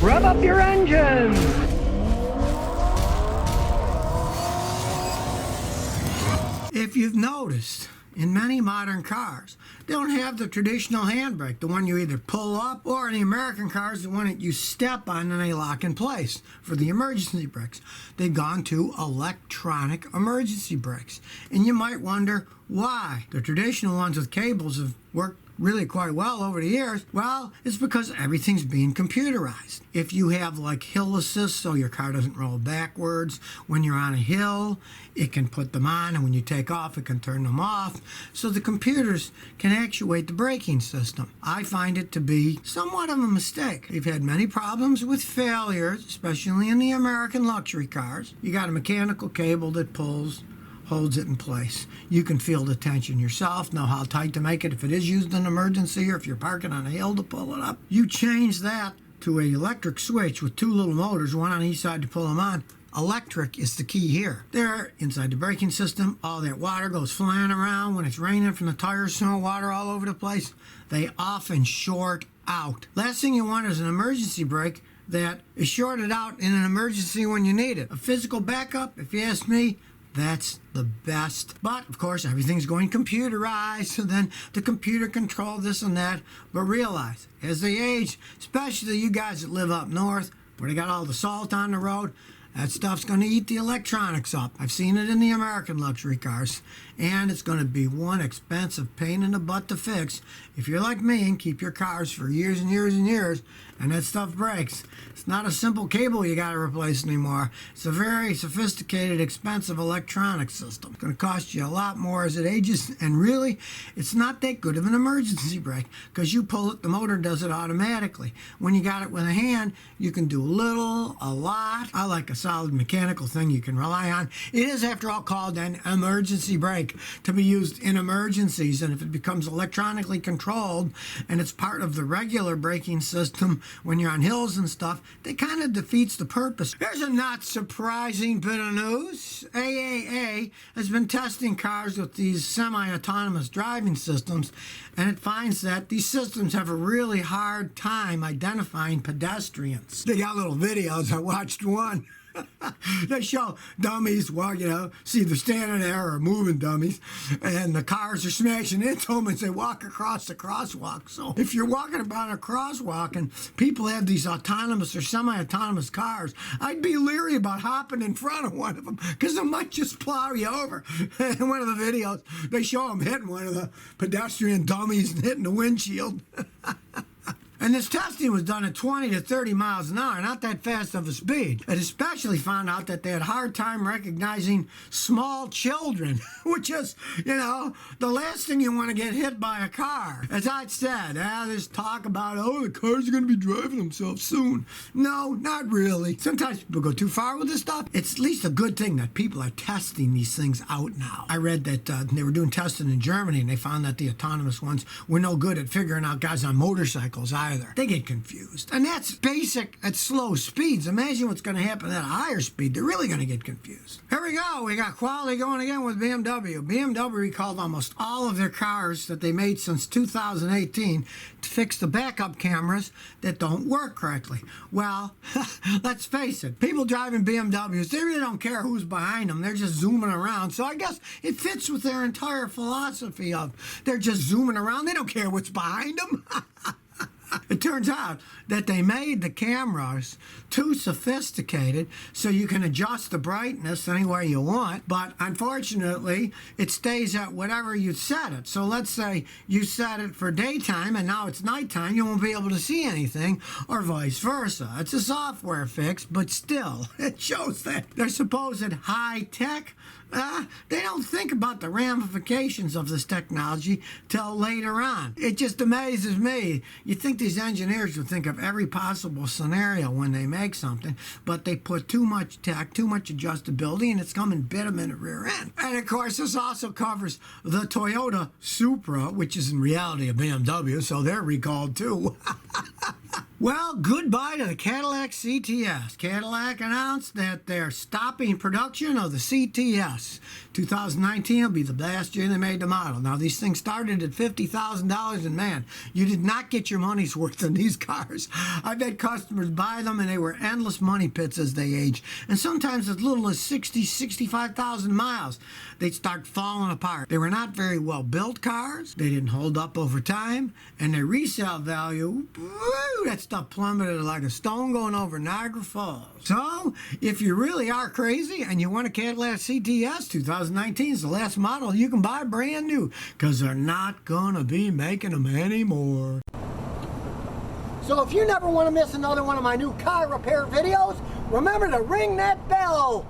Rev up your engines! If you've noticed, in many modern cars, they don't have the traditional handbrake, the one you either pull up, or in the American cars, the one that you step on and they lock in place for the emergency brakes. They've gone to electronic emergency brakes. And you might wonder why. The traditional ones with cables have worked really quite well over the years. Well, it's because everything's being computerized. If you have like hill assist, so your car doesn't roll backwards when you're on a hill, it can put them on, and when you take off, it can turn them off. So the computers can actuate the braking system. I find it to be somewhat of a mistake. We've had many problems with failures, especially in the American luxury cars. You got a mechanical cable that holds it in place. You can feel the tension yourself, know how tight to make it if it is used in an emergency, or if you're parking on a hill to pull it up. You change that to an electric switch with two little motors, one on each side to pull them on. Electric is the key here. There, inside the braking system, all that water goes flying around. When it's raining from the tires, snow, water all over the place, they often short out. Last thing you want is an emergency brake that is shorted out in an emergency when you need it. A physical backup, if you ask me, that's the best. But, of course, everything's going computerized, so then the computer control this and that. But realize, as they age, especially you guys that live up north, where they got all the salt on the road, that stuff's going to eat the electronics up. I've seen it in the American luxury cars. And it's going to be one expensive pain in the butt to fix if you're like me and keep your cars for years and years and years, and that stuff breaks. It's not a simple cable you got to replace anymore. It's a very sophisticated, expensive electronic system. It's going to cost you a lot more as it ages, and really, it's not that good of an emergency brake, because you pull it, the motor does it automatically. When you got it with a hand, you can do a little, a lot. I like a solid mechanical thing you can rely on. It is, after all, called an emergency brake, to be used in emergencies, and if it becomes electronically controlled and it's part of the regular braking system when you're on hills and stuff, that kind of defeats the purpose. Here's a not surprising bit of news. AAA has been testing cars with these semi-autonomous driving systems, and it finds that these systems have a really hard time identifying pedestrians. They got little videos. I watched one. They show dummies, well, see they're standing there, or moving dummies, and the cars are smashing into them as they walk across the crosswalk. So if you're walking about a crosswalk and people have these autonomous or semi-autonomous cars, I'd be leery about hopping in front of one of them, because they might just plow you over. In one of the videos, they show them hitting one of the pedestrian dummies and hitting the windshield. And this testing was done at 20 to 30 miles an hour, not that fast of a speed. It especially found out that they had a hard time recognizing small children, which is, the last thing you want to get hit by a car. As I said, there's talk about, the cars are going to be driving themselves soon. No, not really. Sometimes people go too far with this stuff. It's at least a good thing that people are testing these things out now. I read that they were doing testing in Germany, and they found that the autonomous ones were no good at figuring out guys on motorcycles either. They get confused. And that's basic at slow speeds. Imagine what's going to happen at a higher speed. They're really going to get confused. Here we go. We got quality going again with BMW. BMW recalled almost all of their cars that they made since 2018 to fix the backup cameras that don't work correctly. Well, let's face it. People driving BMWs, they really don't care who's behind them. They're just zooming around. So I guess it fits with their entire philosophy of they're just zooming around. They don't care what's behind them. It turns out that they made the cameras too sophisticated so you can adjust the brightness any way you want, but unfortunately it stays at whatever you set it. So let's say you set it for daytime and now it's nighttime, you won't be able to see anything, or vice versa. It's a software fix, but still, it shows that their supposed high-tech, they don't think about the ramifications of this technology till later on. It just amazes me. You think these engineers would think of every possible scenario when they make something, but they put too much tech, too much adjustability, and it's coming bit them in the rear end. And of course, this also covers the Toyota Supra, which is in reality a BMW, so they're recalled too. Well, goodbye to the Cadillac CTS. Cadillac announced that they're stopping production of the CTS. 2019 will be the last year they made the model. Now, these things started at $50,000, and man, you did not get your money's worth in these cars. I've had customers buy them, and they were endless money pits as they aged. And sometimes as little as 65,000 miles, they'd start falling apart. They were not very well built cars. They didn't hold up over time, and their resale value, woo, that stuff plummeted like a stone going over Niagara Falls. So, if you really are crazy and you want a Cadillac CTS, 2019 is the last model you can buy brand new, because they're not gonna be making them anymore. So if you never want to miss another one of my new car repair videos, remember to ring that bell.